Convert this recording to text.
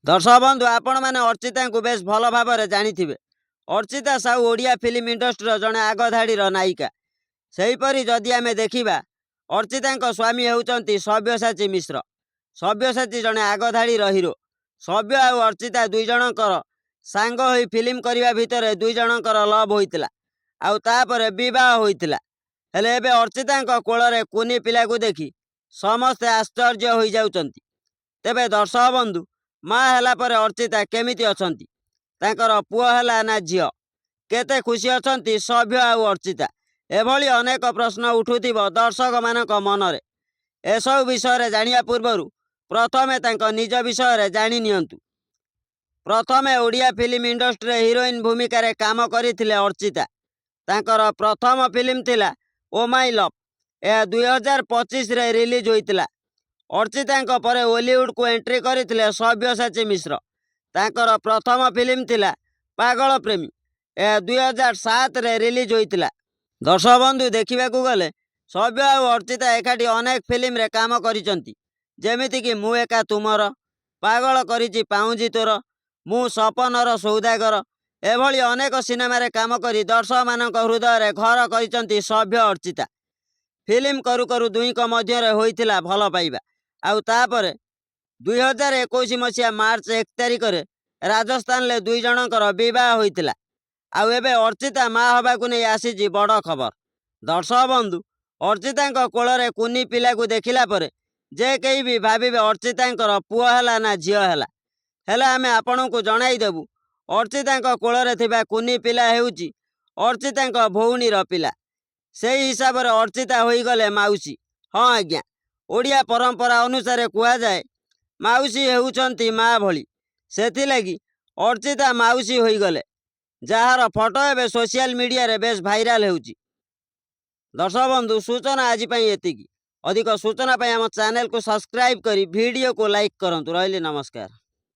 दर्शक बंधु आपण मैंने अर्चिता को बेस भल भाव जानी। अर्चिता साहू ओडिया फिल्म इंडस्ट्री जड़े आगधाड़ी नायिका। सेहीपरि जदि आम देखा अर्चिता स्वामी होउचंती सब्यसाची मिश्र। सब्यसाची जड़े आगधाड़ी हिरो। सब्य आ अर्चिता दुई जनकर सांग होई फिल्म करने भितर दुई जनकर लव होइतिला आउ तापर विवाह होइतिला। हेले एबे अर्चिता कोଳରେ कुनी पिला को देखी समस्ते आश्चर्य हो जाउचंती। तेबे दर्शक बंधु माँ हैला पर अर्चिता केमिति अछंती, तांकर पुओ हैला ना झियो, केते खुशी अछंती सभ्य आउ अर्चिता, एभली अनेक प्रश्न उठुथिबो दर्शक मानक मनरे। एसबु विषय जानिया पूर्वरु प्रथमे तांको निज विषय जानि नियंतु। प्रथमे ओडिया फिल्म इंडस्ट्री हिरोइन भूमिका रे काम करिथिले अर्चिता। तांकर प्रथम फिल्म थिला ओ माय लव। यह 2025 रे रिलीज होइतिला। अर्चिता परे हॉलीवुड को एंट्री करथिले सब्यसाची मिश्र। तांकर प्रथम फिल्म थिला पागल प्रेमी। यह 2007 रे रिलीज होइतिला। दर्शक बंधु देखा गले सब्य आ अर्चिता एकाठी अनेक फिल्म रे काम करिसंती, जेमिति कि मु एका तुमर, पागल करिछि पाउंजी तोर, मु सपनर सौदागर, एभली अनेक सिनेमा रे काम करी दर्शक मानक हृदय रे घर करिसंती सभ्य अर्चिता। फिल्म करू करू दुईक मध्य होइतिला भल पाइबा आउ तापर 2021 मसीहा मार्च 1 तारिख रे राजस्थान ले दुई जनकर विवाह होइतिला। आउ एबे अर्चिता माँ हबाकू नहीं आसीजी बड़ खबर। दर्शक बंधु अर्चिता कोଳରେ कुनी पिला को देखिला परे जे कई भी भाविबे अर्चिता पुओ हैला ना झियो हैला। हेले आमे आपन को जणाई देबु अर्चिता कोଳରେ थिबा कुनी पिला हेउची अर्चिता भौणीर पिला। सेही हिसाब रे अर्चिता होई गले माउसी। हाँ आज्ञा, ओडिया परंपरा अनुसार कुआ जाए माउसी हेउचंती माँ भली। सेथिलागि अर्चिता माउसी होई गले, जार फोटो एवं सोशल मीडिया रे बेस भाइराल हेउची। दर्शक बंधु सूचना आज एतिकी। अधिक सूचना आम चैनल को सब्सक्राइब करी वीडियो को लाइक करंतु। रहिली नमस्कार।